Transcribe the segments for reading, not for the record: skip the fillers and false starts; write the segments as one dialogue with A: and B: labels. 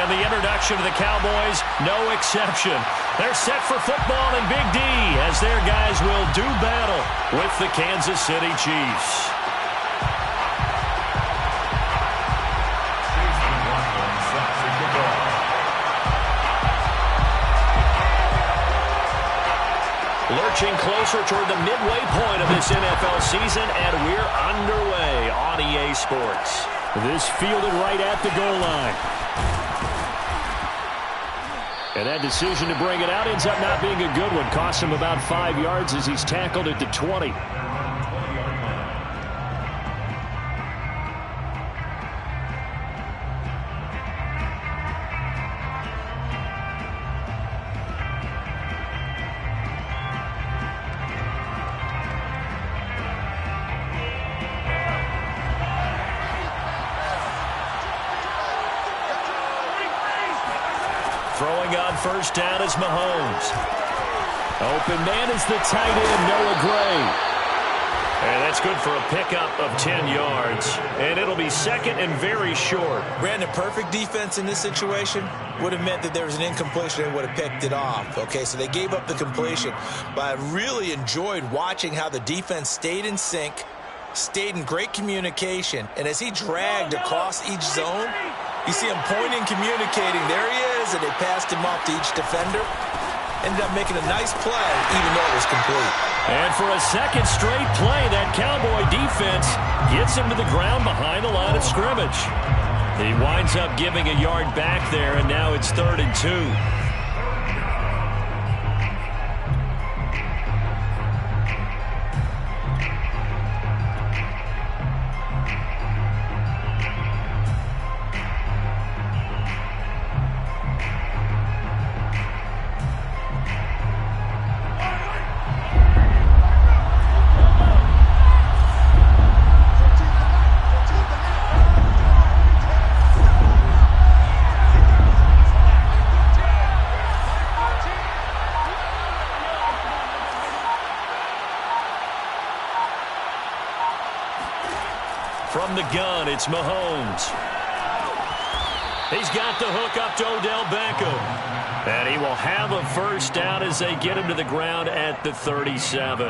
A: And the introduction to the Cowboys, no exception. They're set for football in Big D as their guys will do battle with the Kansas City Chiefs. Lurching closer toward the midway point of this NFL season, and we're underway on EA Sports.
B: This fielded right at the goal line. And that decision to bring it out ends up not being a good one. Costs him about 5 yards as he's tackled at the 20.
A: Throwing on first down is Mahomes. Open man is the tight end, Noah Gray. And that's good for a pickup of 10 yards. And it'll be second and very short.
C: Brandon, perfect defense in this situation would have meant that there was an incompletion and would have picked it off. Okay, so they gave up the completion. But I really enjoyed watching how the defense stayed in sync, stayed in great communication. And as he dragged across each zone, you see him pointing, communicating. There he is, and they passed him off to each defender. Ended up making a nice play, even though it was complete.
A: And for a second straight play, that Cowboy defense gets him to the ground behind the line of scrimmage. He winds up giving a yard back there, and now it's 3rd and 2. From the gun, it's Mahomes. He's got the hook up to Odell Beckham. And he will have a first down as they get him to the ground at the 37.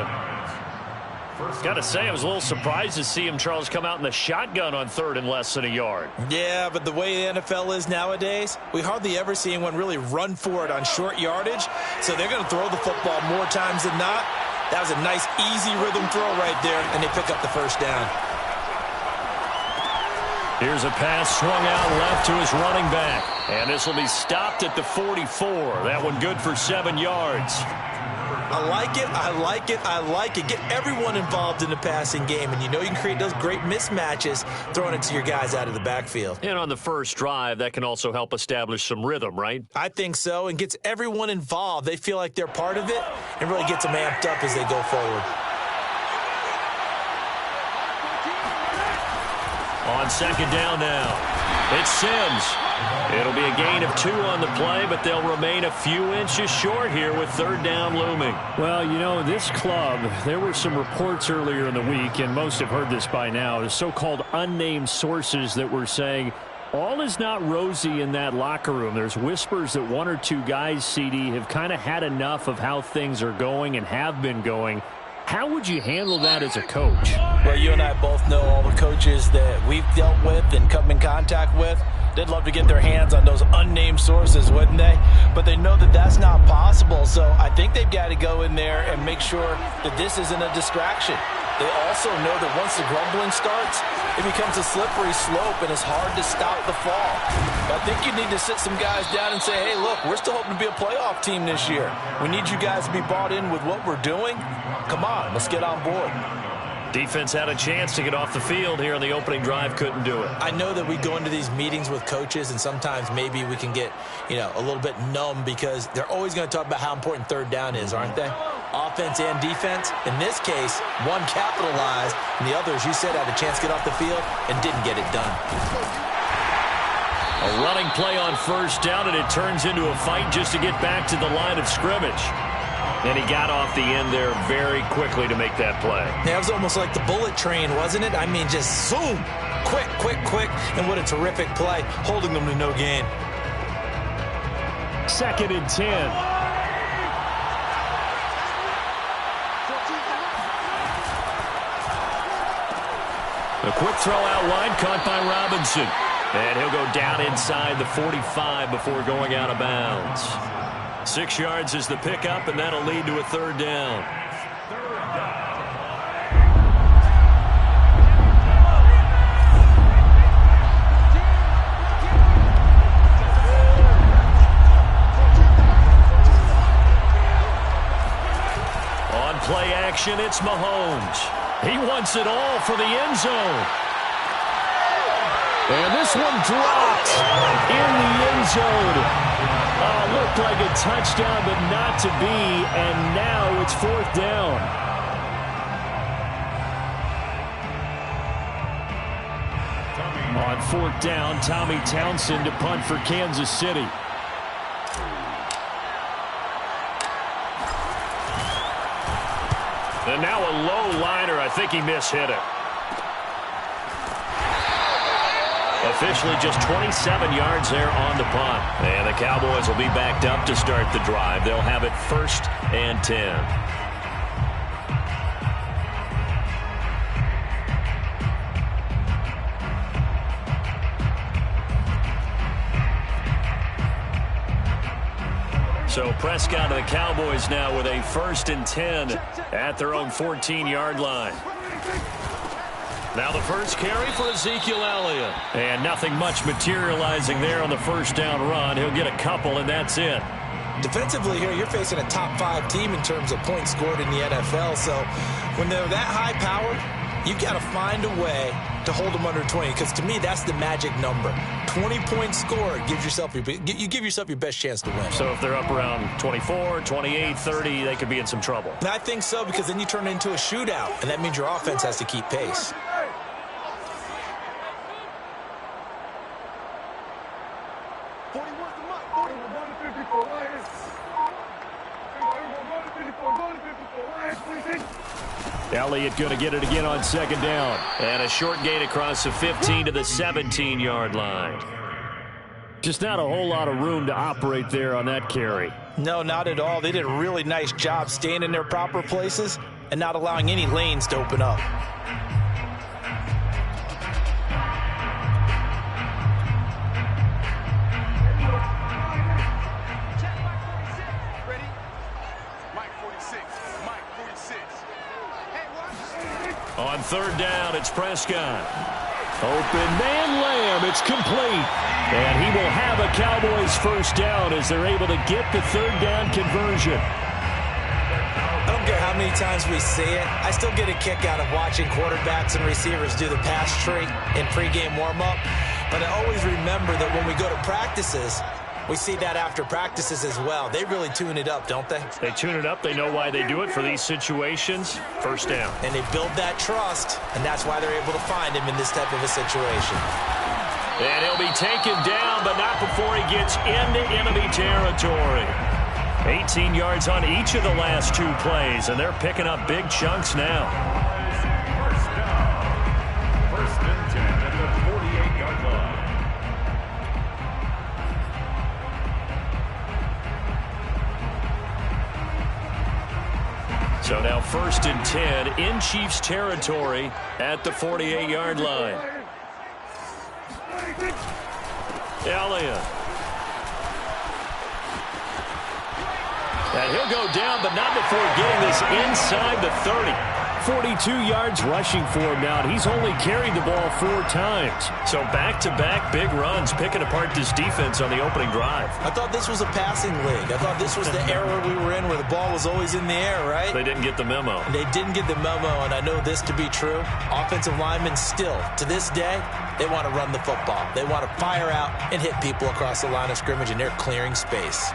A: Got to say, I was a little surprised to see him, Charles, come out in the shotgun on 3rd and less than a yard.
C: Yeah, but the way the NFL is nowadays, we hardly ever see anyone really run for it on short yardage. So they're going to throw the football more times than not. That was a nice, easy rhythm throw right there, and they pick up the first down.
A: Here's a pass swung out left to his running back. And this will be stopped at the 44. That one good for 7 yards.
C: I like it, I like it, I like it. Get everyone involved in the passing game, and you know you can create those great mismatches throwing it to your guys out of the backfield.
A: And on the first drive, that can also help establish some rhythm, right?
C: I think so, and gets everyone involved. They feel like they're part of it and really gets them amped up as they go forward.
A: On second down now, it's Sims. It'll be a gain of 2 on the play, but they'll remain a few inches short here with 3rd down looming.
B: Well, you know, this club, there were some reports earlier in the week, and most have heard this by now, the so-called unnamed sources that were saying all is not rosy in that locker room. There's whispers that 1 or 2 guys, CD, have kind of had enough of how things are going and have been going. How would you handle that as a coach?
C: Well, you and I both know all the coaches that we've dealt with and come in contact with. They'd love to get their hands on those unnamed sources, wouldn't they? But they know that that's not possible, so I think they've got to go in there and make sure that this isn't a distraction. They also know that once the grumbling starts, it becomes a slippery slope, and it's hard to stop the fall. But I think you need to sit some guys down and say, hey, look, we're still hoping to be a playoff team this year. We need you guys to be bought in with what we're doing. Come on, let's get on board.
A: Defense had a chance to get off the field here on the opening drive, couldn't do it.
C: I know that we go into these meetings with coaches, and sometimes maybe we can get, a little bit numb because they're always going to talk about how important 3rd down is, aren't they? Offense and defense. In this case, one capitalized, and the other, as you said, had a chance to get off the field and didn't get it done.
A: A running play on first down, and it turns into a fight just to get back to the line of scrimmage. And he got off the end there very quickly to make that play.
C: Yeah, it was almost like the bullet train, wasn't it? I mean, just zoom, quick, and what a terrific play, holding them to no gain.
B: 2nd and 10.
A: A quick throw out wide, caught by Robinson. And he'll go down inside the 45 before going out of bounds. 6 yards is the pickup, and that'll lead to a 3rd down. On play action, it's Mahomes. He wants it all for the end zone.
B: And this one dropped in the end zone. Looked like a touchdown, but not to be. And now it's 4th down. On 4th down, Tommy Townsend to punt for Kansas City.
A: And now a low liner. I think he mishit it. Officially just 27 yards there on the punt. And the Cowboys will be backed up to start the drive. They'll have it 1st and 10. So Prescott and the Cowboys now with a 1st and 10 at their own 14-yard line. Now the first carry for Ezekiel Elliott. And nothing much materializing there on the 1st down run. He'll get a couple, and that's it.
C: Defensively here, you're facing a top 5 team in terms of points scored in the NFL. So when they're that high powered, you got to find a way to hold them under 20, because to me that's the magic number. 20 points scored gives yourself you give yourself your best chance to win.
A: So if they're up around 24, 28, 30, they could be in some trouble.
C: And I think so, because then you turn it into a shootout, and that means your offense has to keep pace.
B: Elliott going to get it again on 2nd down.
A: And a short gain across the 15 to the 17-yard line.
B: Just not a whole lot of room to operate there on that carry.
C: No, not at all. They did a really nice job staying in their proper places and not allowing any lanes to open up.
A: On 3rd down, it's Prescott.
B: Open man Lamb. It's complete. And he will have a Cowboys 1st down as they're able to get the 3rd down conversion.
C: I don't care how many times we see it. I still get a kick out of watching quarterbacks and receivers do the pass tree in pregame warm-up. But I always remember that when we go to practices, we see that after practices as well. They really tune it up, don't they?
A: They tune it up. They know why they do it for these situations. 1st down.
C: And they build that trust, and that's why they're able to find him in this type of a situation.
A: And he'll be taken down, but not before he gets into enemy territory. 18 yards on each of the last 2 plays, and they're picking up big chunks now.
D: 1st and 10 at the 48-yard line.
A: So now 1st and 10 in Chiefs territory at the 48-yard line. Elliott. And he'll go down, but not before getting this inside the 30.
B: 42 yards rushing for him now, and he's only carried the ball 4 times.
A: So back-to-back big runs, picking apart this defense on the opening drive.
C: I thought this was a passing league. I thought this was the era we were in where the ball was always in the air, right?
A: They didn't get the memo.
C: They didn't get the memo, and I know this to be true. Offensive linemen still, to this day, they want to run the football. They want to fire out and hit people across the line of scrimmage, and they're clearing space.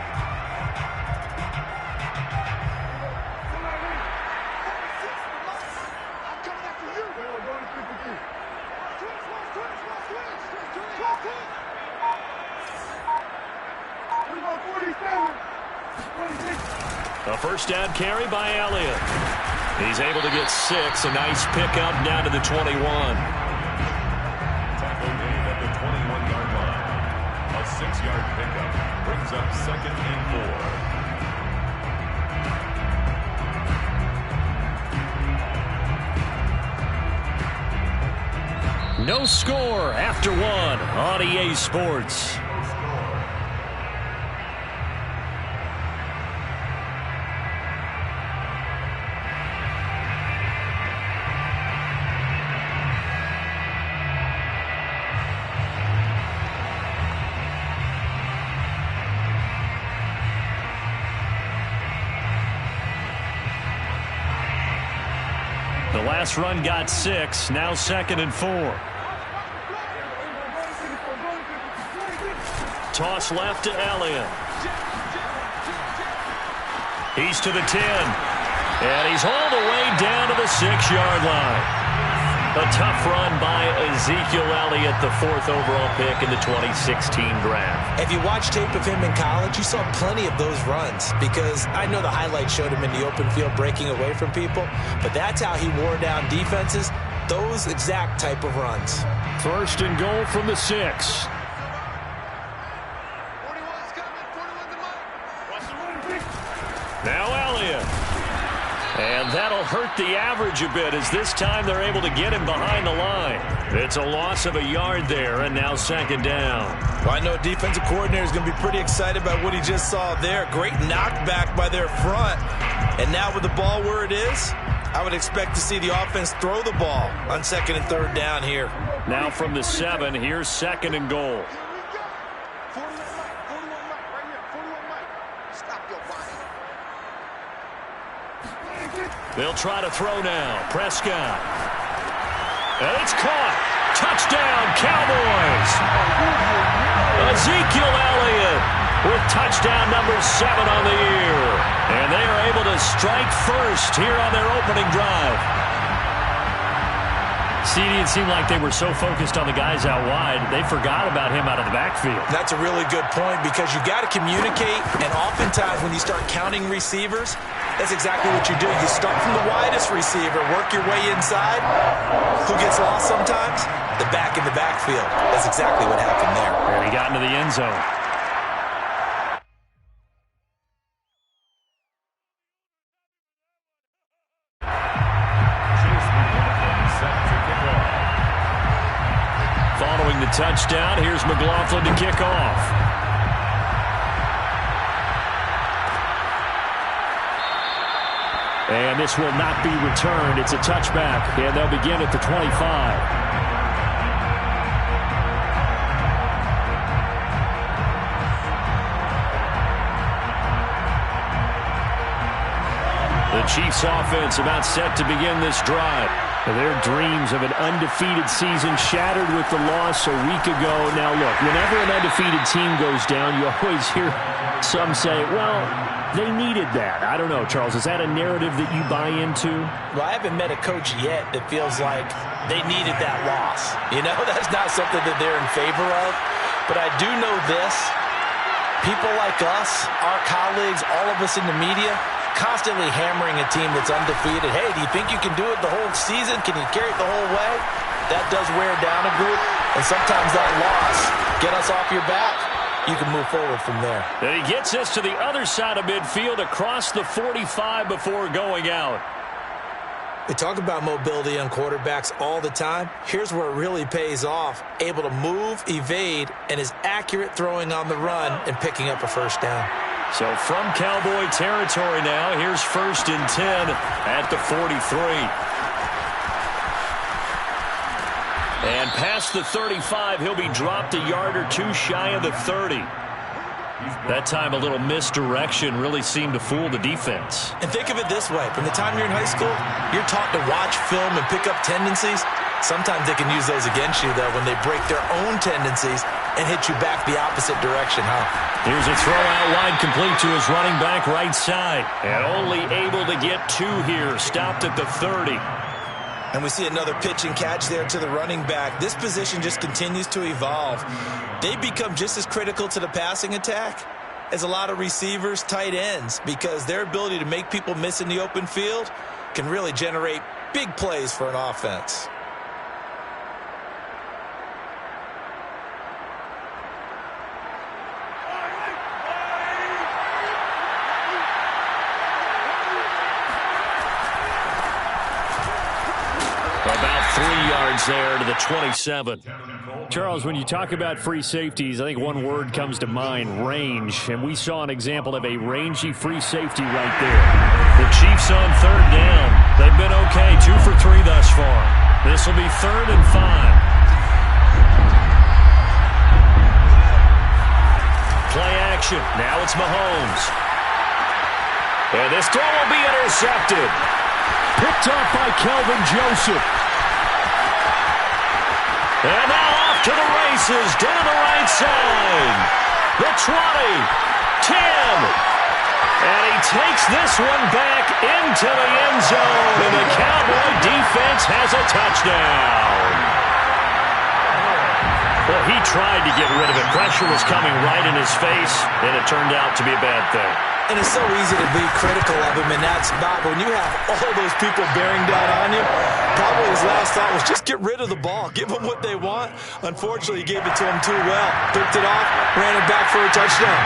A: A 1st down carry by Elliott. He's able to get 6. A nice pickup down to the 21.
D: Tackle made at the 21-yard line. A 6-yard pickup brings up 2nd and 4.
A: No score after one on EA Sports. The last run got 6, now 2nd and 4. Toss left to Elliott. He's to the 10. And he's all the way down to the 6-yard line. A tough run by Ezekiel Elliott, the 4th overall pick in the 2016 draft.
C: If you watch tape of him in college, you saw plenty of those runs because I know the highlights showed him in the open field breaking away from people, but that's how he wore down defenses, those exact type of runs.
B: 1st and goal from the 6.
A: Now Elliott. And that'll hurt the average a bit as this time they're able to get him behind the line. It's a loss of a yard there, and now 2nd down.
C: Well, I know defensive coordinator is going to be pretty excited about what he just saw there. Great knockback by their front. And now with the ball where it is, I would expect to see the offense throw the ball on 2nd and 3rd down here.
A: Now from the 7, here's 2nd and goal. They'll try to throw now. Prescott. And it's caught. Touchdown, Cowboys. Ezekiel Elliott with touchdown number 7 on the year. And they are able to strike first here on their opening drive.
B: CD, it seemed like they were so focused on the guys out wide, they forgot about him out of the backfield.
C: That's a really good point because you got to communicate, and oftentimes when you start counting receivers, that's exactly what you do. You start from the widest receiver, work your way inside. Who gets lost sometimes? The back in the backfield. That's exactly what happened there.
B: And he got into the end zone.
A: Following the touchdown, here's McLaughlin to kick off.
B: And this will not be returned. It's a touchback, and they'll begin at the 25.
A: The Chiefs offense about set to begin this drive.
B: Their dreams of an undefeated season shattered with the loss a week ago. Now, look, whenever an undefeated team goes down, you always hear some say, well, they needed that. I don't know, Charles. Is that a narrative that you buy into?
C: Well, I haven't met a coach yet that feels like they needed that loss. You know, that's not something that they're in favor of. But I do know this. People like us, our colleagues, all of us in the media, constantly hammering a team that's undefeated. Hey, do you think you can do it the whole season? Can you carry it the whole way? That does wear down a group, and sometimes that loss, get us off your back, you can move forward from there.
A: And he gets us to the other side of midfield across the 45 before going out.
C: We talk about mobility on quarterbacks all the time. Here's where it really pays off. Able to move, evade, and is accurate throwing on the run and picking up a 1st down.
A: So from Cowboy territory now, here's 1st and 10 at the 43. And past the 35, he'll be dropped a yard or two shy of the 30. That time a little misdirection really seemed to fool the defense.
C: And think of it this way. From the time you're in high school, you're taught to watch film and pick up tendencies. Sometimes they can use those against you, though, when they break their own tendencies and hit you back the opposite direction, huh?
A: Here's a throw out wide complete to his running back right side. And only able to get 2 here. Stopped at the 30.
C: And we see another pitch and catch there to the running back. This position just continues to evolve. They become just as critical to the passing attack as a lot of receivers, tight ends, because their ability to make people miss in the open field can really generate big plays for an offense.
A: yards there to the 27.
B: Charles, when you talk about free safeties, I think one word comes to mind, range. And we saw an example of a rangy free safety right there.
A: The Chiefs on third down. They've been okay, 2 for 3 thus far. This will be 3rd and 5. Play action. Now it's Mahomes. And this throw will be intercepted.
B: Picked off by Kelvin Joseph.
A: And now off to the races, down the right side. The 20, 10. And he takes this one back into the end zone. And the Cowboy defense has a touchdown. Well, he tried to get rid of it. Pressure was coming right in his face, and it turned out to be a bad thing.
C: And it's so easy to be critical of him in that spot. But when you have all those people bearing down on you, probably his last thought was just get rid of the ball. Give them what they want. Unfortunately, he gave it to them too well. Picked it off, ran it back for a touchdown.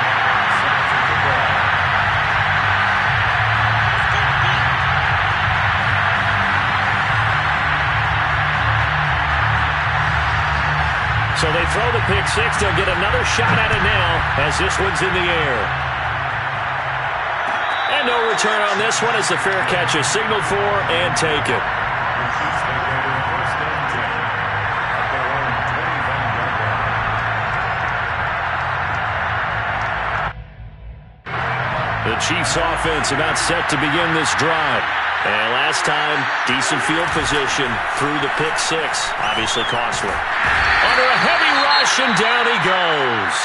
A: So they throw the pick six. They'll get another shot at it now as this one's in the air. And no return on this one as the fair catch is signaled for and taken. The Chiefs offense about set to begin this drive. And last time, decent field position through the pick six. Obviously costly. Under a heavy rush, and down he goes.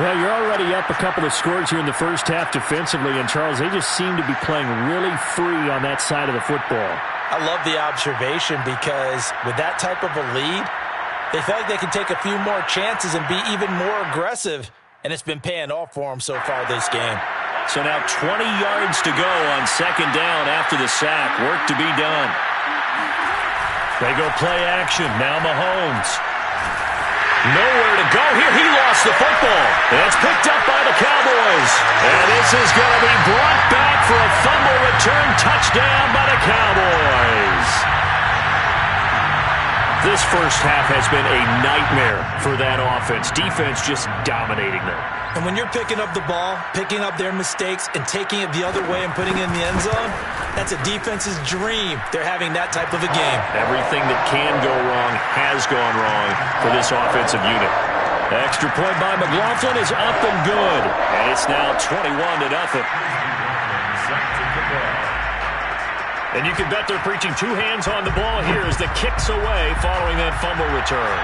B: Well, you're already up a couple of scores here in the first half defensively, and Charles, they just seem to be playing really free on that side of the football.
C: I love the observation because with that type of a lead, they feel like they can take a few more chances and be even more aggressive, and it's been paying off for them so far this game.
A: So now 20 yards to go on second down after the sack. Work to be done. They go play action. Now Mahomes. Nowhere to go here. He lost the football. And it's picked up by the Cowboys. And this is going to be brought back for a fumble return touchdown by the Cowboys. This first half has been a nightmare for that offense. Defense just dominating them.
C: And when you're picking up the ball, picking up their mistakes, and taking it the other way and putting it in the end zone, that's a defense's dream. They're having that type of a game.
A: Everything that can go wrong has gone wrong for this offensive unit. Extra point by McLaughlin is up and good. And it's now 21-0. And you can bet they're preaching two hands on the ball here as the kick's away following that fumble return.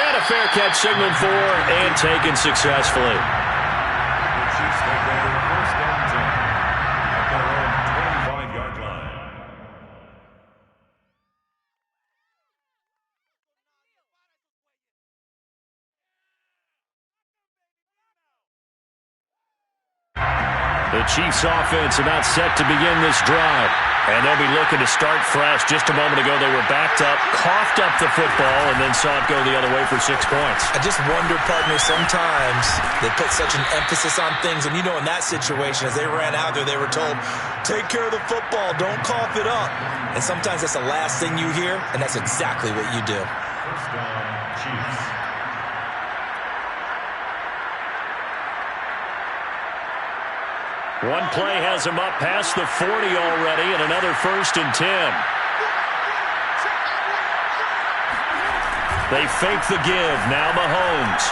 A: And a fair catch signaled for and taken successfully.
D: The Chiefs take over first and 10 at their own 25-yard line.
A: The Chiefs offense about set to begin this drive. And they'll be looking to start fresh. Just a moment ago, they were backed up, coughed up the football, and then saw it go the other way for 6 points.
C: I just wonder, partner, sometimes they put such an emphasis on things. And, you know, in that situation, as they ran out there, they were told, take care of the football, don't cough it up. And sometimes that's the last thing you hear, and that's exactly what you do.
D: First down, Chiefs.
A: One play has him up past the 40 already, and another 1st and 10. They fake the give. Now Mahomes.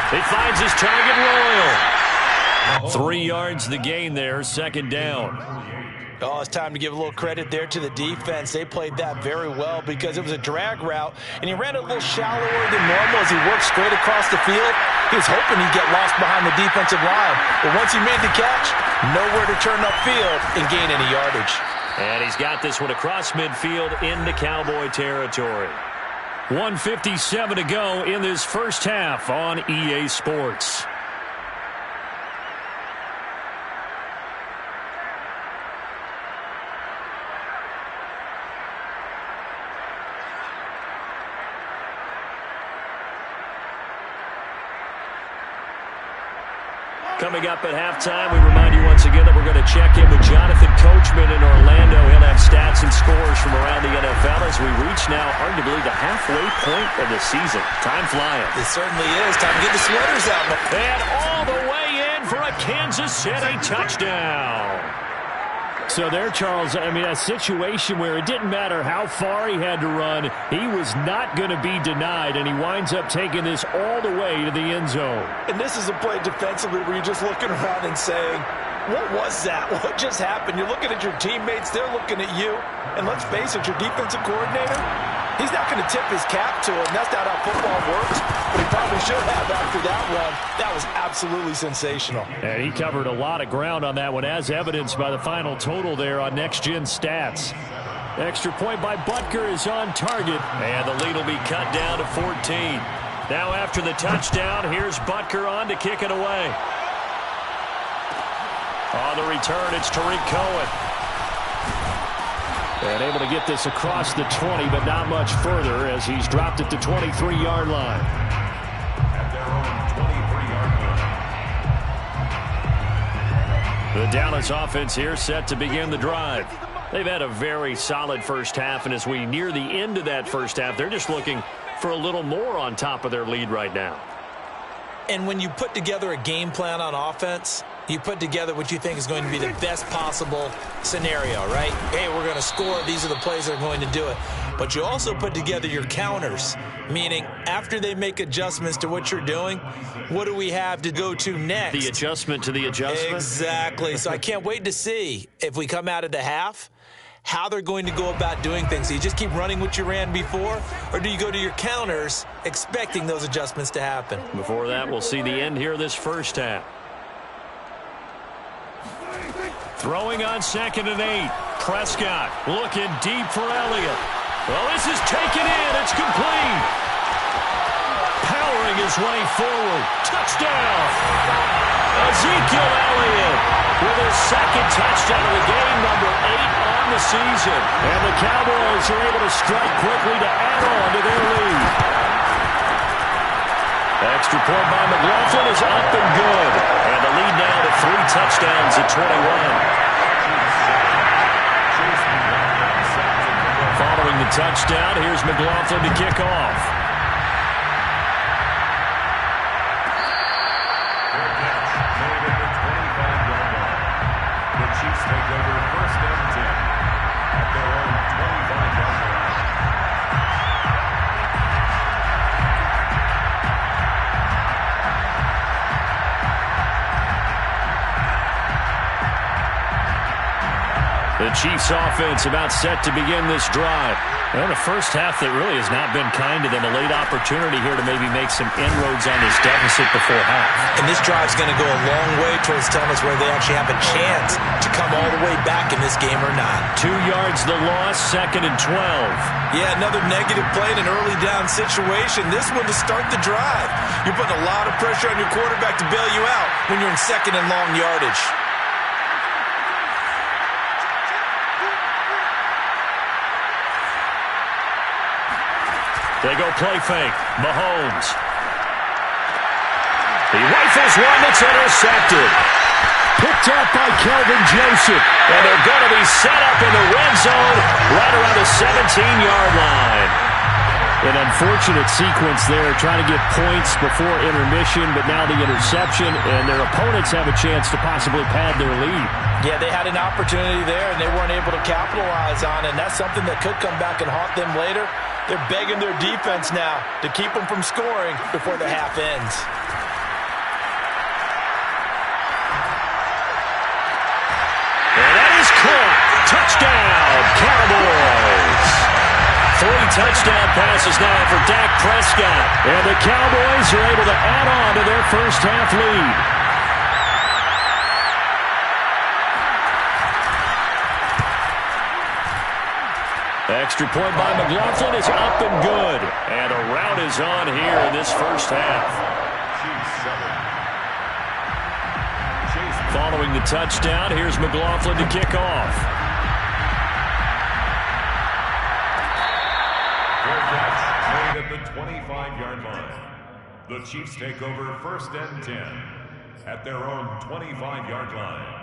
A: He finds his target Royal. 3 yards the gain there, second down.
C: Oh, it's time to give a little credit there to the defense. They played that very well because it was a drag route, and he ran a little shallower than normal as he worked straight across the field. He was hoping he'd get lost behind the defensive line. But once he made the catch, nowhere to turn upfield and gain any yardage.
A: And he's got this one across midfield into Cowboy territory. 1:57 to go in this first half on EA Sports. Coming up at halftime, we remind you once again that we're going to check in with Jonathan Coachman in Orlando. He'll have stats and scores from around the NFL as we reach now, hard to believe, the halfway point of the season. Time flying.
C: It certainly is. Time to get the sweaters out.
A: And all the way in for a Kansas City touchdown.
B: So there, Charles, I mean, a situation where it didn't matter how far he had to run, he was not going to be denied, and he winds up taking this all the way to the end zone.
C: And this is a play defensively where you're just looking around and saying, what was that? What just happened? You're looking at your teammates. They're looking at you. And let's face it, your defensive coordinator, he's not going to tip his cap to him. That's not how football works. But he probably should have after that run. That was absolutely sensational.
B: And he covered a lot of ground on that one, as evidenced by the final total there on Next Gen Stats. Extra point by Butker is on target.
A: And the lead will be cut down to 14. Now after the touchdown, here's Butker on to kick it away. On the return, it's Tariq Cohen.
B: And able to get this across the 20, but not much further as he's dropped it to 23-yard line.
D: At their own 23-yard line.
A: The Dallas offense here set to begin the drive. They've had a very solid first half, and as we near the end of that first half, they're just looking for a little more on top of their lead right now.
C: And when you put together a game plan on offense, you put together what you think is going to be the best possible scenario, right? Hey, we're going to score. These are the plays that are going to do it. But you also put together your counters, meaning after they make adjustments to what you're doing, what do we have to go to next?
A: The adjustment to the adjustment?
C: Exactly. So I can't wait to see if we come out of the half, how they're going to go about doing things. Do you just keep running what you ran before, or do you go to your counters expecting those adjustments to happen?
A: Before that, we'll see the end here of this first half. Throwing on 2nd and 8. Prescott looking deep for Elliott. Well, this is taken in. It's complete. Powering his way forward. Touchdown. Ezekiel Elliott with his second touchdown of the game, number 8 on the season.
B: And the Cowboys are able to strike quickly to add on to their lead.
A: Extra point by McLaughlin is up and good. And the lead now to 3 touchdowns at 21. Following the touchdown, here's McLaughlin to kick off.
D: The Chiefs take over 1st and 10 at their own 25-yard line.
A: The Chiefs offense about set to begin this drive.
B: Well, the first half that really has not been kind to them. A late opportunity here to maybe make some inroads on this deficit before half.
C: And this drive's going to go a long way towards telling us whether they actually have a chance to come all the way back in this game or not.
A: 2 yards the loss, 2nd and 12.
C: Yeah, another negative play in an early down situation. This one to start the drive. You're putting a lot of pressure on your quarterback to bail you out when you're in 2nd and long yardage.
A: They go play fake. Mahomes. He rifles one that's intercepted.
B: Picked up by Kelvin Joseph.
A: And they're going to be set up in the red zone right around the 17-yard line.
B: An unfortunate sequence there, trying to get points before intermission, but now the interception, and their opponents have a chance to possibly pad their lead.
C: Yeah, they had an opportunity there, and they weren't able to capitalize on it, and that's something that could come back and haunt them later. They're begging their defense now to keep them from scoring before the half ends.
A: And that is caught. Touchdown, Cowboys. 3 touchdown passes now for Dak Prescott.
B: And the Cowboys are able to add on to their first half lead.
A: Extra point by McLaughlin is up and good. And a rout is on here in this first half. Following the touchdown, here's McLaughlin to kick off.
D: Made at the 25-yard line. The Chiefs take over 1st and 10 at their own 25-yard line.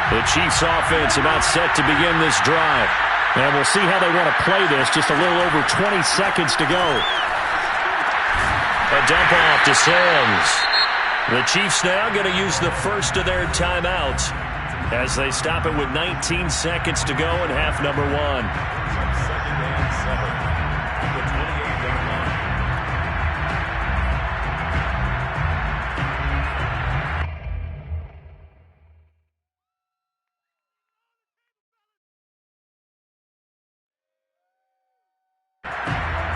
B: The Chiefs offense about set to begin this drive. And we'll see how they want to play this. Just a little over 20 seconds to go.
A: A dump off to Sims. The Chiefs now going to use the first of their timeouts as they stop it with 19 seconds to go in half number 1.
D: 2nd and 7 at the 28-yard line.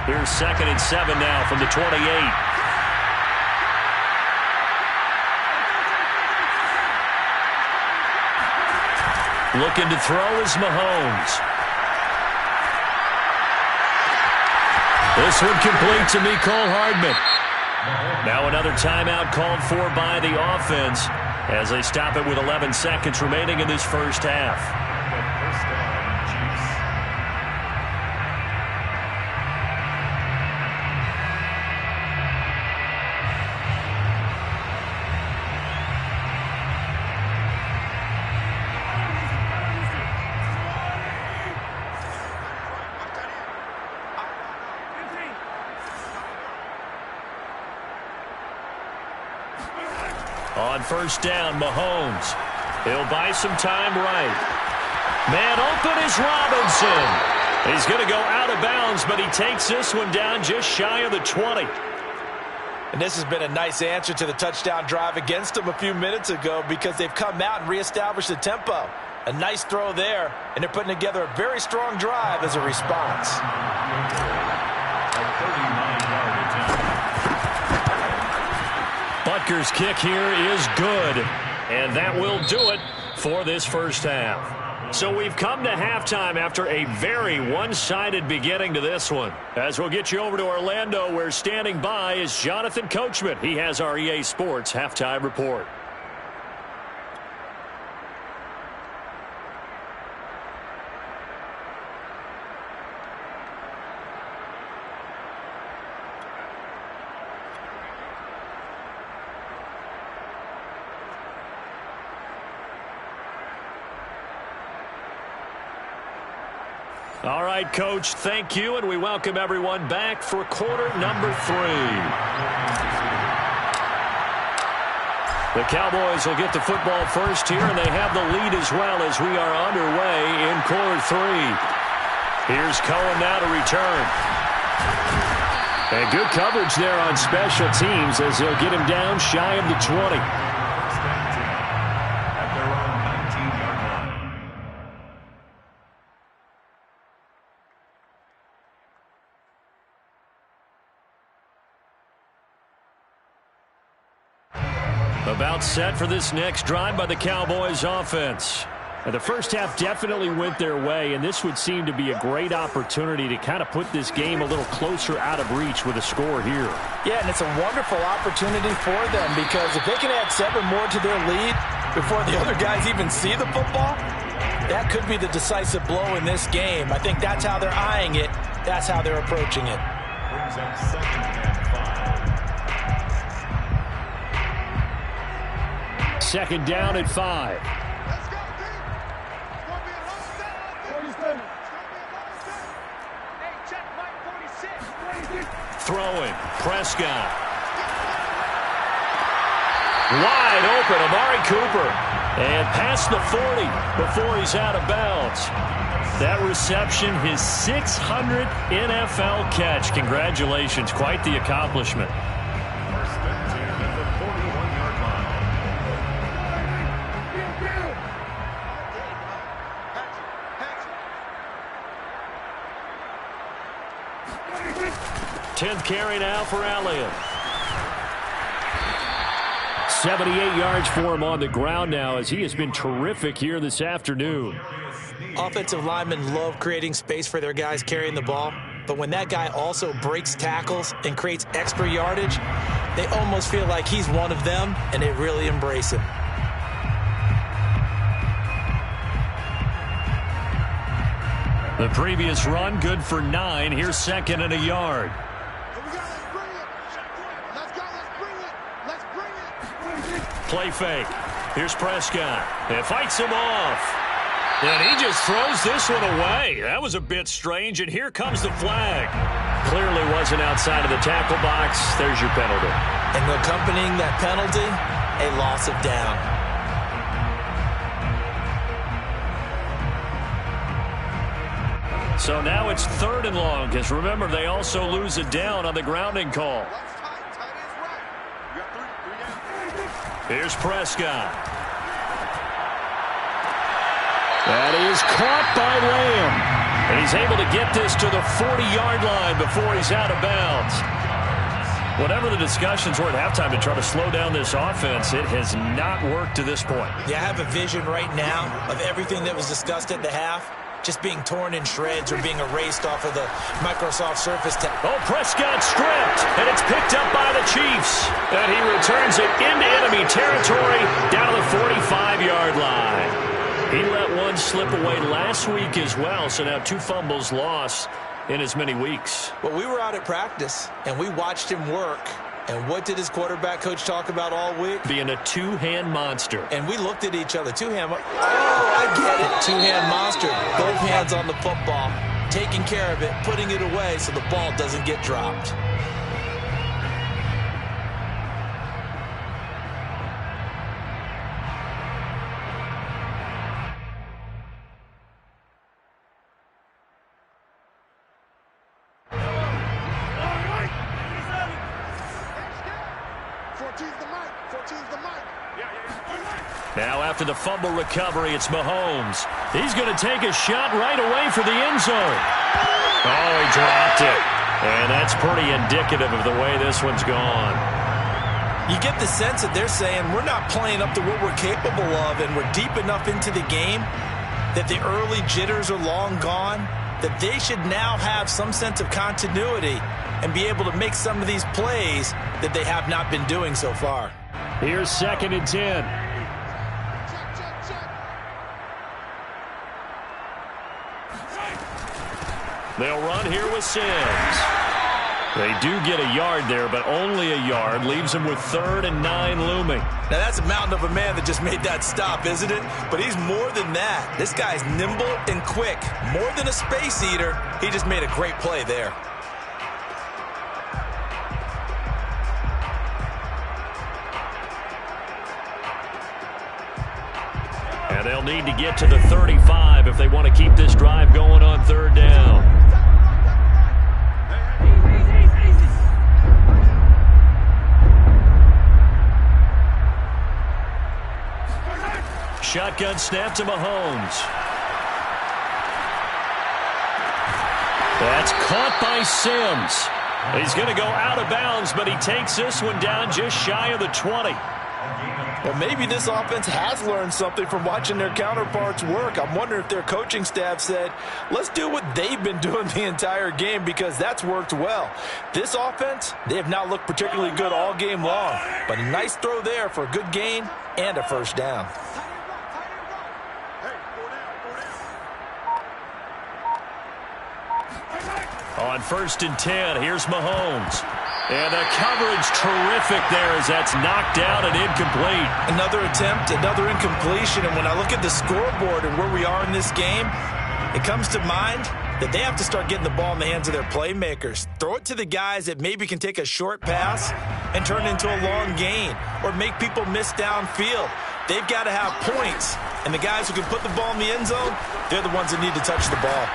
A: Here's 2nd and 7 now from the 28. Looking to throw is Mahomes. This one complete to Mecole Hardman. Now another timeout called for by the offense as they stop it with 11 seconds remaining in this first half.
D: First down, Chiefs.
A: On first down, Mahomes. He'll buy some time right. Man open is Robinson. He's going to go out of bounds, but he takes this one down just shy of the 20.
C: And this has been a nice answer to the touchdown drive against them a few minutes ago because they've come out and reestablished the tempo. A nice throw there, and they're putting together a very strong drive as a response.
D: A 39-yard attempt.
A: Butker's kick here is good, and that will do it for this first half. So we've come to halftime after a very one-sided beginning to this one. As we'll get you over to Orlando, where standing by is Jonathan Coachman. He has our EA Sports halftime report. All right, Coach, thank you, and we welcome everyone back for quarter number 3. The Cowboys will get the football first here, and they have the lead as well as we are underway in quarter 3. Here's Cohen now to return. And good coverage there on special teams as they'll get him down shy of the 20.
D: At their own 19-yard line.
A: About set for this next drive by the Cowboys offense.
B: And the first half definitely went their way, and this would seem to be a great opportunity to kind of put this game a little closer out of reach with a score here.
C: Yeah, and it's a wonderful opportunity for them because if they can add 7 more to their lead before the other guys even see the football, that could be the decisive blow in this game. I think that's how they're eyeing it. That's how they're approaching it.
D: Brings up 2nd and 5.
B: Second down at 5.
A: Throwing, Prescott. Wide open, Amari Cooper. And past the 40 before he's out of bounds. That reception, his 600th NFL catch. Congratulations, quite the accomplishment.
D: First and 10 at the 41-yard line.
A: 10th carry now for Elliott.
B: 78 yards for him on the ground now as he has been terrific here this afternoon.
C: Offensive linemen love creating space for their guys carrying the ball, but when that guy also breaks tackles and creates extra yardage, they almost feel like he's one of them, and they really embrace him.
B: The previous run, good for 9. Here's second and a yard. Play fake. Here's Prescott. It fights him off. And he just throws this one away. That was a bit strange, and here comes the flag. Clearly wasn't outside of the tackle box. There's your penalty.
C: And accompanying that penalty, a loss of down.
B: So now it's 3rd and long, because remember, they also lose a down on the grounding call. Here's Prescott. That is caught by Lamb. And he's able to get this to the 40-yard line before he's out of bounds. Whatever the discussions were at halftime to try to slow down this offense, it has not worked to this point.
C: Yeah, I have a vision right now of everything that was discussed at the half just being torn in shreds or being erased off of the Microsoft Surface.
B: Oh, Prescott stripped, and it's picked up by the Chiefs. And he returns it into enemy territory down to the 45-yard line. He let one slip away last week as well, so now 2 fumbles lost in as many weeks.
C: Well, we were out at practice, and we watched him work. And what did his quarterback coach talk about all week?
B: Being a 2-hand monster.
C: And we looked at each other. 2-hand. Oh, I get it. 2-hand monster. Both hands on the football. Taking care of it, putting it away so the ball doesn't get dropped.
B: Now after the fumble recovery, it's Mahomes. He's going to take a shot right away for the end zone. Oh, he dropped it. And that's pretty indicative of the way this one's gone.
C: You get the sense that they're saying we're not playing up to what we're capable of, and we're deep enough into the game that the early jitters are long gone, that they should now have some sense of continuity and be able to make some of these plays that they have not been doing so far.
B: Here's 2nd and 10. They'll run here with Sims. They do get a yard there, but only a yard. Leaves them with 3rd and 9 looming.
C: Now, that's a mountain of a man that just made that stop, isn't it? But he's more than that. This guy's nimble and quick. More than a space eater. He just made a great play there.
B: And they'll need to get to the 35 if they want to keep this drive going on 3rd down. Shotgun snap to Mahomes. That's caught by Sims. He's going to go out of bounds, but he takes this one down just shy of the 20.
C: Well, maybe this offense has learned something from watching their counterparts work. I'm wondering if their coaching staff said, let's do what they've been doing the entire game, because that's worked well. This offense, they have not looked particularly good all game long, but a nice throw there for a good gain and a 1st down.
B: On 1st and 10, here's Mahomes. And the coverage terrific there as that's knocked out and incomplete.
C: Another attempt, another incompletion, and when I look at the scoreboard and where we are in this game, it comes to mind that they have to start getting the ball in the hands of their playmakers. Throw it to the guys that maybe can take a short pass and turn it into a long gain or make people miss downfield. They've got to have points, and the guys who can put the ball in the end zone, they're the ones that need to touch the ball.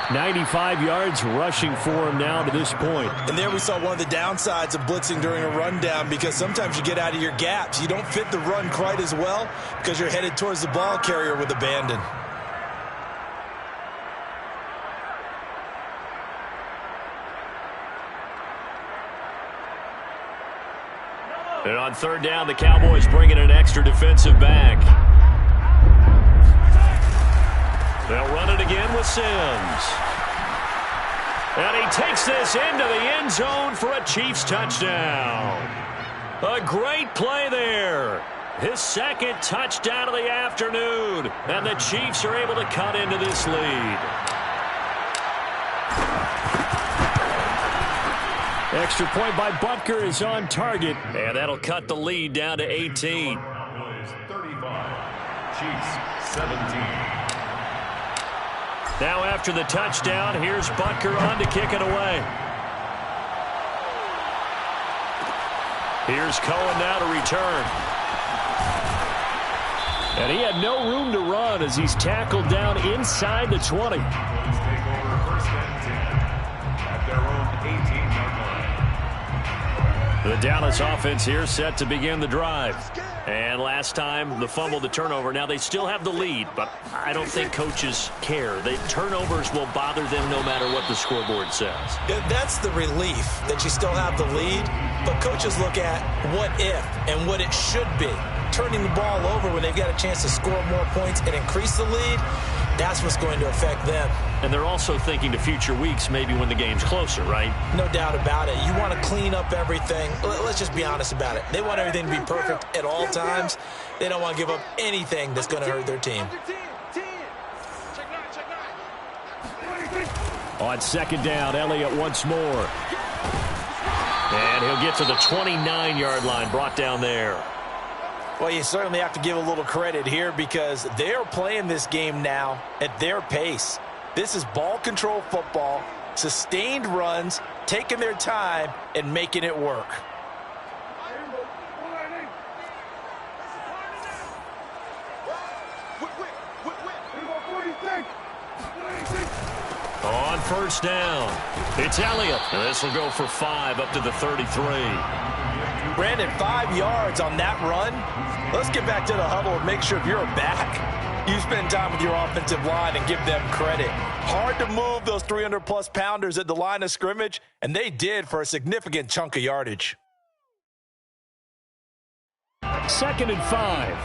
B: 95 yards rushing for him now to this point.
C: And there we saw one of the downsides of blitzing during a rundown, because sometimes you get out of your gaps. You don't fit the run quite as well because you're headed towards the ball carrier with abandon.
B: And on 3rd down, the Cowboys bring in an extra defensive back. They'll run it again with Sims. And he takes this into the end zone for a Chiefs touchdown. A great play there.
A: His second touchdown of the afternoon. And the Chiefs are able to cut into this lead.
B: Extra point by Butker is on target.
A: And that'll cut the lead down to 18.
D: Cowboys 35, Chiefs 17.
A: Now after the touchdown, here's Butker on to kick it away. Here's Cohen now to return.
B: And he had no room to run as he's tackled down inside the 20.
D: Cowboys take over first and 10 at their own 18-yard line.
A: The Dallas offense here set to begin the drive. And last time, the fumble, the turnover. Now they still have the lead, but I don't think coaches care. The turnovers will bother them no matter what the scoreboard says.
C: Yeah, that's the relief that you still have the lead, but coaches look at what if and what it should be. Turning the ball over when they've got a chance to score more points and increase the lead, that's what's going to affect them.
A: And they're also thinking to future weeks, maybe when the game's closer, right?
C: No doubt about it. You want to clean up everything. Let's just be honest about it. They want everything to be perfect at all times. They don't want to give up anything that's going to hurt their team.
B: On second down, Elliott once more.
A: And he'll get to the 29-yard line, brought down there.
C: Well, you certainly have to give a little credit here because they're playing this game now at their pace. This is ball control football, sustained runs, taking their time, and making it work.
A: On first down, it's Elliott. And this will go for 5 up to the 33.
C: Brandon, 5 yards on that run. Let's get back to the huddle and make sure if you're back, you spend time with your offensive line and give them credit. Hard to move those 300-plus pounders at the line of scrimmage, and they did for a significant chunk of yardage.
B: 2nd and 5.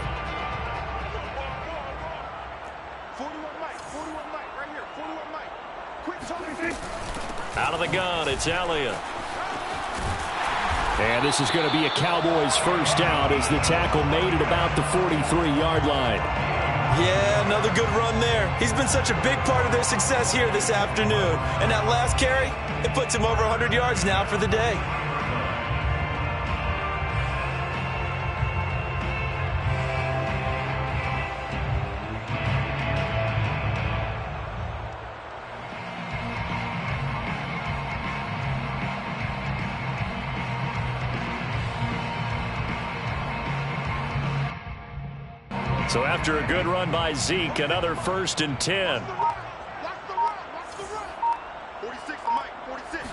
E: 41 Mike, right here, 41 Mike. Quick, Tony.
A: Out of the gun, it's Elliott.
B: And this is going to be a Cowboys first down as the tackle made it about the 43-yard line.
C: Yeah, another good run there. He's been such a big part of their success here this afternoon. And that last carry, it puts him over 100 yards now for the day.
A: So after a good run by Zeke, another 1st and 10.
E: Watch the run. 46 to Mike, 46.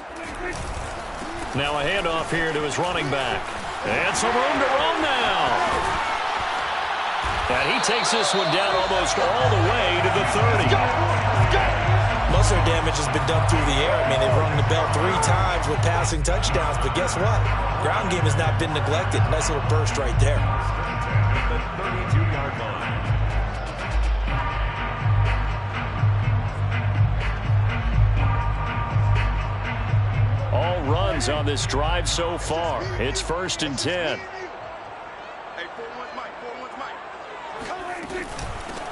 A: Now a handoff here to his running back. And some room to roam now. And he takes this one down almost all the way to the 30.
C: Most of their damage has been done through the air. I mean, they've rung the bell 3 times with passing touchdowns, but guess what? Ground game has not been neglected. Nice little burst right there.
D: The 32-yard line.
A: All runs on this drive so far. It's 1st and 10.
E: Hey, 41's Mike.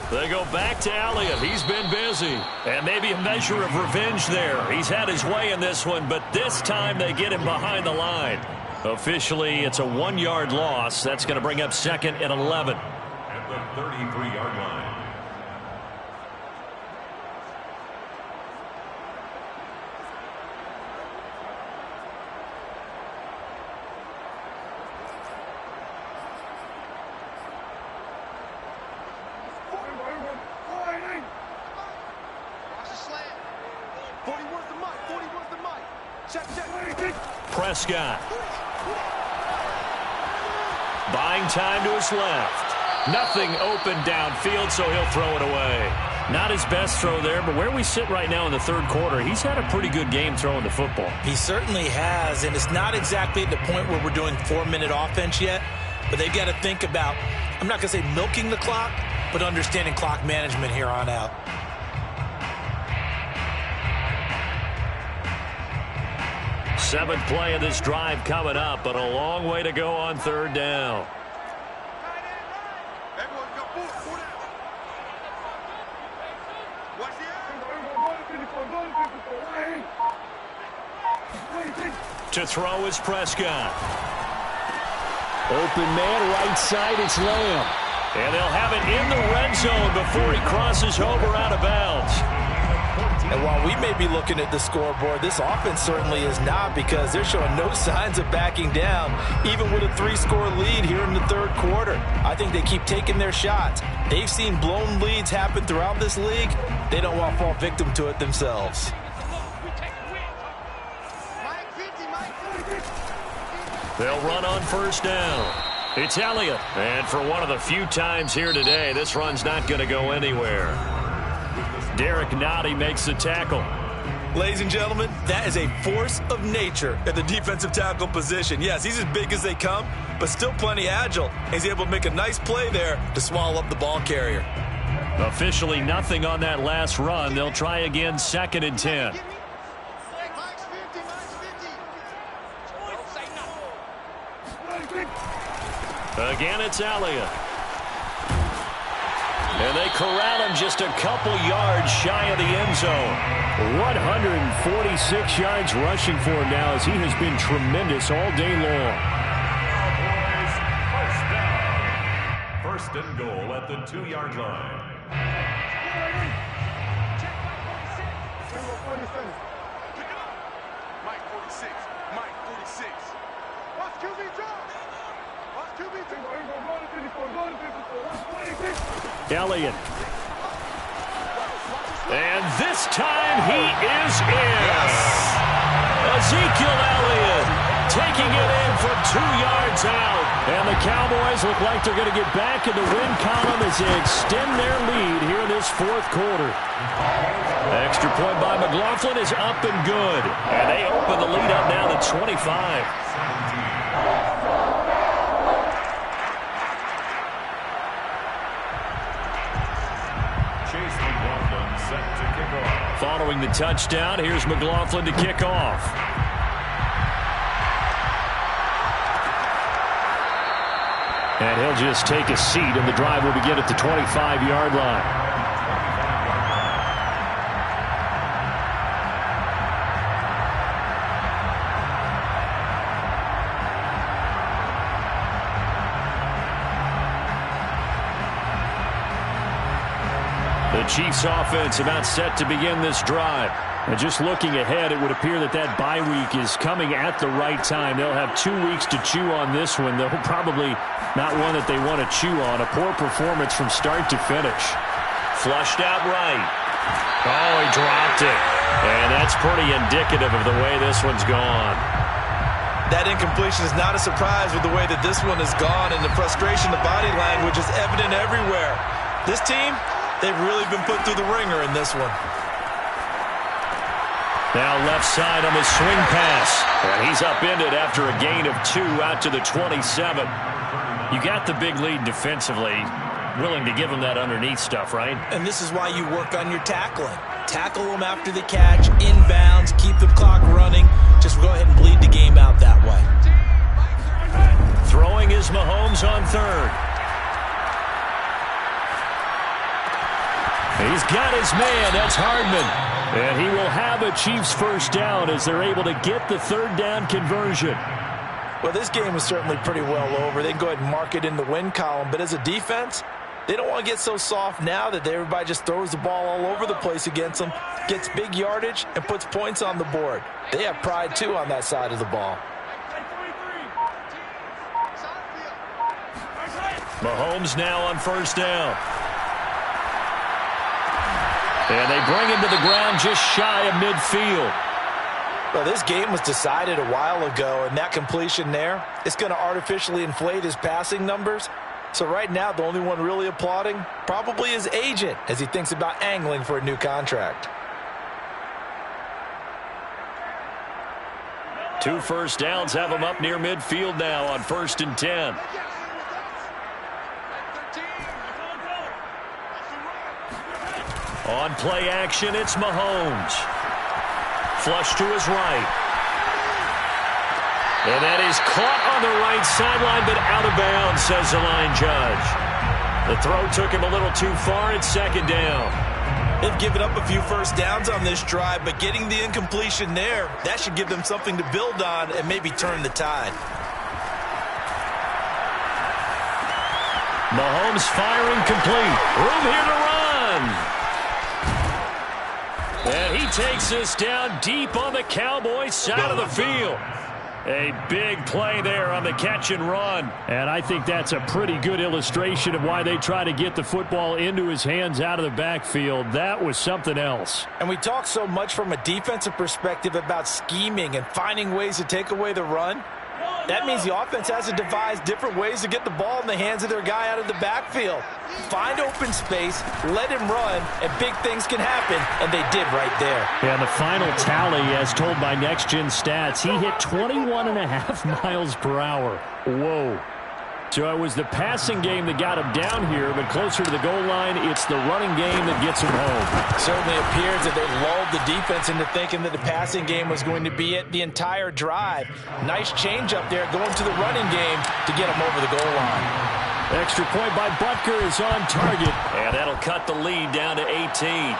A: They go back to Elliott. He's been busy. And maybe a measure of revenge there. He's had his way in this one, but this time they get him behind the line. Officially, it's a 1-yard loss. That's going to bring up 2nd and 11.
D: At the 33-yard line.
E: Watch the slant. 41's the Mike. Check.
A: Prescott. Buying time to his left. Nothing open downfield, so he'll throw it away. Not his best throw there, but where we sit right now in the 3rd quarter, he's had a pretty good game throwing the football.
C: He certainly has, and it's not exactly at the point where we're doing 4-minute offense yet, but they've got to think about, I'm not going to say milking the clock, but understanding clock management here on out.
A: Seventh play of this drive coming up, but a long way to go on 3rd down. To throw is Prescott.
B: Open man, right side, it's Lamb.
A: And they'll have it in the red zone before he crosses over out of bounds.
C: And while we may be looking at the scoreboard, this offense certainly is not, because they're showing no signs of backing down, even with a 3-score lead here in the third quarter. I think they keep taking their shots. They've seen blown leads happen throughout this league. They don't want to fall victim to it themselves.
A: They'll run on first down. It's Elliott. And for one of the few times here today, this run's not going to go anywhere. Derek Nottie makes the tackle.
C: Ladies and gentlemen, that is a force of nature at the defensive tackle position. Yes, he's as big as they come, but still plenty agile. He's able to make a nice play there to swallow up the ball carrier.
A: Officially nothing on that last run. They'll try again, 2nd and 10. Again, it's Elliott. And they corral him just a couple yards shy of the end zone.
B: 146 yards rushing for him now, as he has been tremendous all day long.
D: Cowboys first down. 1st and goal at the 2-yard line.
E: Mike 46. Mike 46. Watch QB drop. Watch QB drop.
B: Elliott.
A: And this time he is in. Ezekiel Elliott taking it in from 2 yards out.
B: And the Cowboys look like they're going to get back in the win column as they extend their lead here in this 4th quarter.
A: Extra point by McLaughlin is up and good. And they open the lead up now to 25. Following the touchdown, here's McLaughlin to kick off.
B: And he'll just take a seat, and the drive will begin at the 25-yard line.
A: The Chiefs offense about set to begin this drive.
B: And just looking ahead, it would appear that that bye week is coming at the right time. They'll have 2 weeks to chew on this one. They'll probably not one that they want to chew on. A poor performance from start to finish.
A: Flushed out right. Oh, he dropped it. And that's pretty indicative of the way this one's gone.
C: That incompletion is not a surprise with the way that this one has gone, and the frustration, the body language is evident everywhere. This team, they've really been put through the ringer in this one.
A: Now left side on the swing pass. And he's upended after a gain of 2 out to the 27. You got the big lead defensively. Willing to give him that underneath stuff, right?
C: And this is why you work on your tackling. Tackle them after the catch, inbounds, keep the clock running. Just go ahead and bleed the game out that way.
A: Throwing is Mahomes on 3rd. He's got his man. That's Hardman.
B: And he will have a Chiefs first down as they're able to get the 3rd down conversion.
C: Well, this game is certainly pretty well over. They can go ahead and mark it in the win column. But as a defense, they don't want to get so soft now that everybody just throws the ball all over the place against them, gets big yardage, and puts points on the board. They have pride, too, on that side of the ball.
A: Mahomes now on first down. And they bring him to the ground just shy of midfield.
C: Well, this game was decided a while ago, and that completion there, it's going to artificially inflate his passing numbers. So right now, the only one really applauding probably his agent as he thinks about angling for a new contract.
A: 2 first downs have him up near midfield now on 1st and 10. On play action, it's Mahomes. Flush to his right. And that is caught on the right sideline, but out of bounds, says the line judge. The throw took him a little too far. It's 2nd down.
C: They've given up a few first downs on this drive, but getting the incompletion there, that should give them something to build on and maybe turn the tide.
A: Mahomes firing complete. Room here to run. And he takes us down deep on the Cowboys side of the field. A big play there on the catch and run.
B: And I think that's a pretty good illustration of why they try to get the football into his hands out of the backfield. That was something else.
C: And we talk so much from a defensive perspective about scheming and finding ways to take away the run. That means the offense has to devise different ways to get the ball in the hands of their guy out of the backfield. Find open space, let him run, and big things can happen, and they did right there.
B: Yeah, the final tally, as told by Next Gen Stats, he hit 21.5 miles per hour. Whoa. So it was the passing game that got him down here, but closer to the goal line, it's the running game that gets him home.
C: It certainly appears that they lulled the defense into thinking that the passing game was going to be it the entire drive. Nice change up there going to the running game to get him over the goal line.
B: Extra point by Butker is on target.
A: And that'll cut the lead down to 18.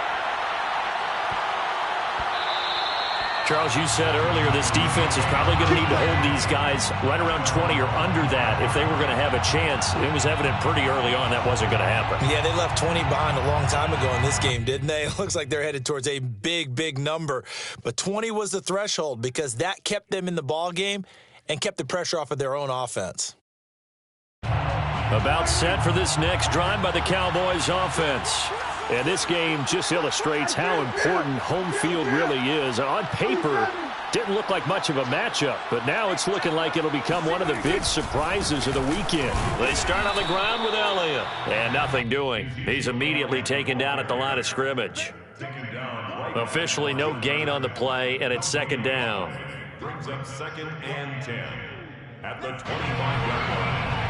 A: Charles, you said earlier this defense is probably going to need to hold these guys right around 20 or under that if they were going to have a chance. It was evident pretty early on that wasn't going to happen.
C: Yeah, they left 20 behind a long time ago in this game, didn't they? It looks like they're headed towards a big, big number. But 20 was the threshold because that kept them in the ball game and kept the pressure off of their own offense.
A: About set for this next drive by the Cowboys offense.
B: And this game just illustrates how important home field really is. On paper, didn't look like much of a matchup, but now it's looking like it'll become one of the big surprises of the weekend.
A: They start on the ground with Elliott. And nothing doing. He's immediately taken down at the line of scrimmage. Officially no gain on the play, and it's second down.
D: Brings up 2nd and 10 at the 25-yard line.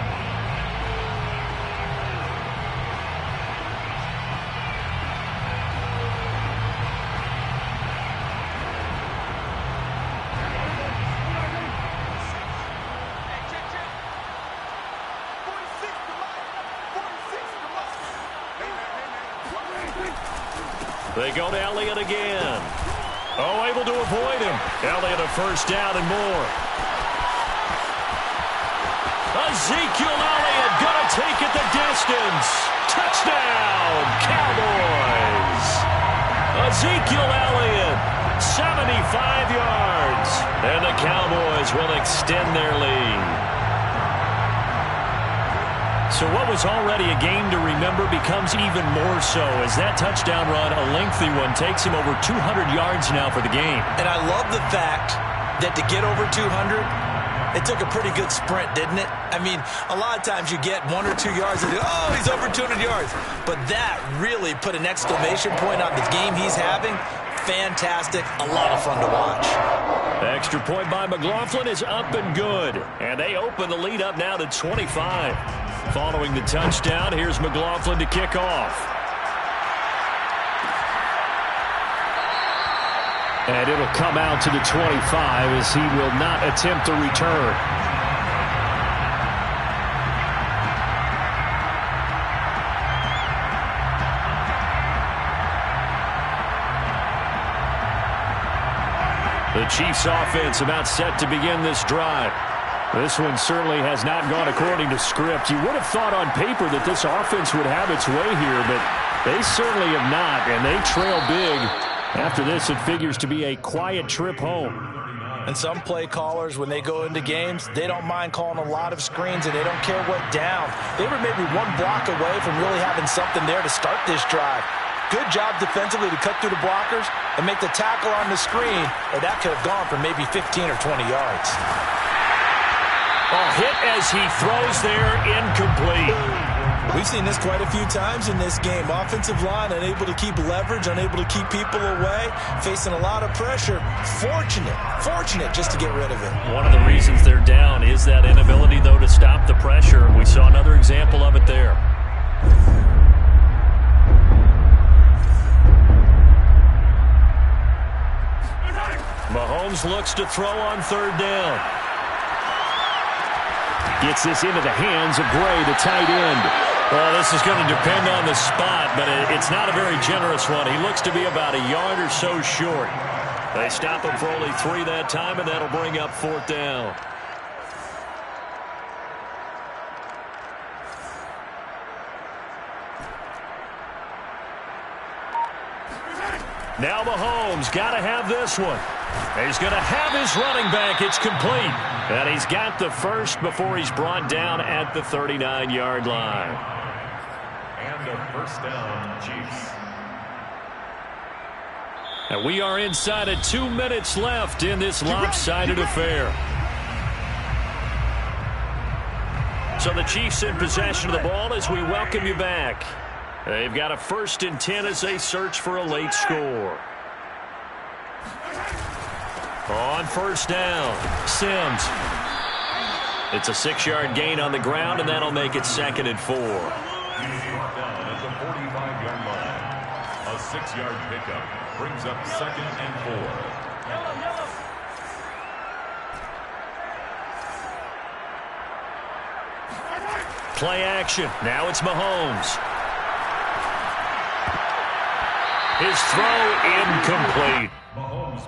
A: They go to Elliott again. Oh, able to avoid him. Elliott a first down and more. Ezekiel Elliott going to take it the distance. Touchdown, Cowboys. Ezekiel Elliott, 75 yards. And the Cowboys will extend their lead. So what was already a game to remember becomes even more so as that touchdown run, a lengthy one, takes him over 200 yards now for the game.
C: And I love the fact that to get over 200, it took a pretty good sprint, didn't it? I mean, a lot of times you get 1 or 2 yards and oh, he's over 200 yards. But that really put an exclamation point on the game he's having. Fantastic. A lot of fun to watch.
A: Extra point by McLaughlin is up and good. And they open the lead up now to 25. Following the touchdown, here's McLaughlin to kick off.
B: And it'll come out to the 25 as he will not attempt a return.
A: The Chiefs offense about set to begin this drive.
B: This one certainly has not gone according to script. You would have thought on paper that this offense would have its way here, but they certainly have not, and they trail big. After this, it figures to be a quiet trip home.
C: And some play callers, when they go into games, they don't mind calling a lot of screens, and they don't care what down. They were maybe one block away from really having something there to start this drive. Good job defensively to cut through the blockers and make the tackle on the screen, or that could have gone for maybe 15 or 20 yards.
A: A hit as he throws there, incomplete.
C: We've seen this quite a few times in this game. Offensive line unable to keep leverage, unable to keep people away, facing a lot of pressure. Fortunate just to get rid of it.
A: One of the reasons they're down is that inability, though, to stop the pressure. We saw another example of it there. Mahomes looks to throw on third down.
B: Gets this into the hands of Gray, the tight end. Well, this is going to depend on the spot, but it's not a very generous one. He looks to be about a yard or so short.
A: They stop him for only 3 that time, and that'll bring up 4th down. Now Mahomes got to have this one. He's going to have his running back. It's complete. And he's got the first before he's brought down at the 39-yard line.
D: And a first down, Chiefs.
B: And we are inside of 2 minutes left in this lopsided affair.
A: So the Chiefs in possession of the ball as we welcome you back. They've got a 1st and 10 as they search for a late score. On 1st down, Sims. It's a 6-yard gain on the ground, and that'll make it 2nd and 4.
D: He's brought down at the 45-yard line. A 6-yard pickup brings up 2nd and 4.
A: Play action. Now it's Mahomes. His throw incomplete.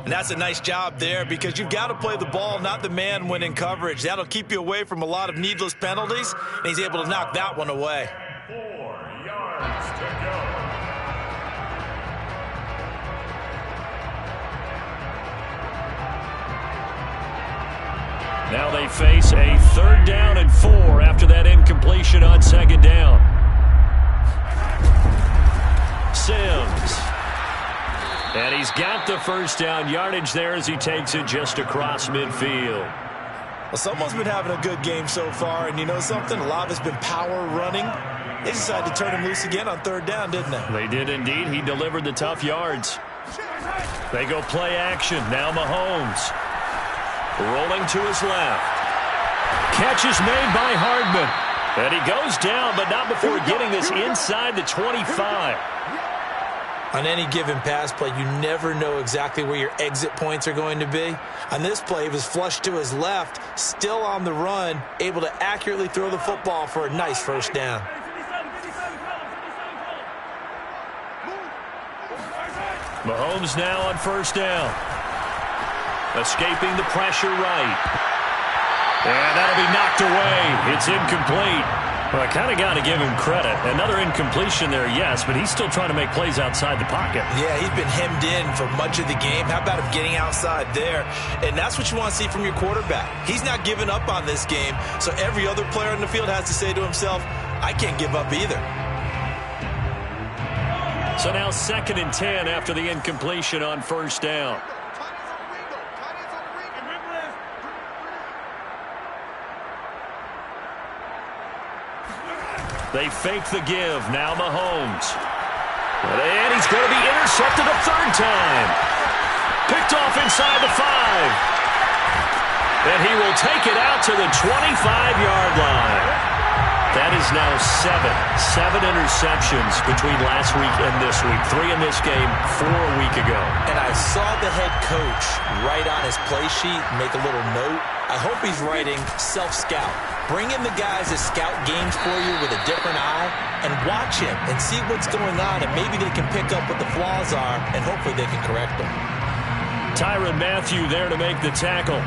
C: And that's a nice job there because you've got to play the ball, not the man when in coverage. That'll keep you away from a lot of needless penalties, and he's able to knock that one away.
D: 4 yards to go.
A: Now they face a 3rd down and 4 after that incompletion on 2nd down. Sims. And he's got the 1st down yardage there as he takes it just across midfield.
C: Well, someone's been having a good game so far, and you know something? A lot of it's been power running. They decided to turn him loose again on 3rd down, didn't they?
A: They did indeed. He delivered the tough yards. They go play action. Now Mahomes. Rolling to his left. Catch is made by Hardman. And he goes down, but not before getting this inside the 25.
C: On any given pass play, you never know exactly where your exit points are going to be. On this play, he was flushed to his left, still on the run, able to accurately throw the football for a nice 1st down.
A: Mahomes now on 1st down. Escaping the pressure right. And that'll be knocked away. It's incomplete.
B: Well, I kind of got to give him credit. Another incompletion there, yes, but he's still trying to make plays outside the pocket.
C: Yeah, he's been hemmed in for much of the game. How about him getting outside there? And that's what you want to see from your quarterback. He's not giving up on this game, so every other player on the field has to say to himself, I can't give up either.
A: So now 2nd and 10 after the incompletion on 1st down. They fake the give. Now Mahomes. And he's going to be intercepted a 3rd time. Picked off inside the 5. And he will take it out to the 25-yard line. That is now 7 interceptions between last week and this week. 3 in this game, 4 a week ago.
C: And I saw the head coach write on his play sheet, make a little note. I hope he's writing self-scout. Bring in the guys that scout games for you with a different eye and watch him and see what's going on, and maybe they can pick up what the flaws are, and hopefully they can correct them.
A: Tyrann Mathieu there to make the tackle.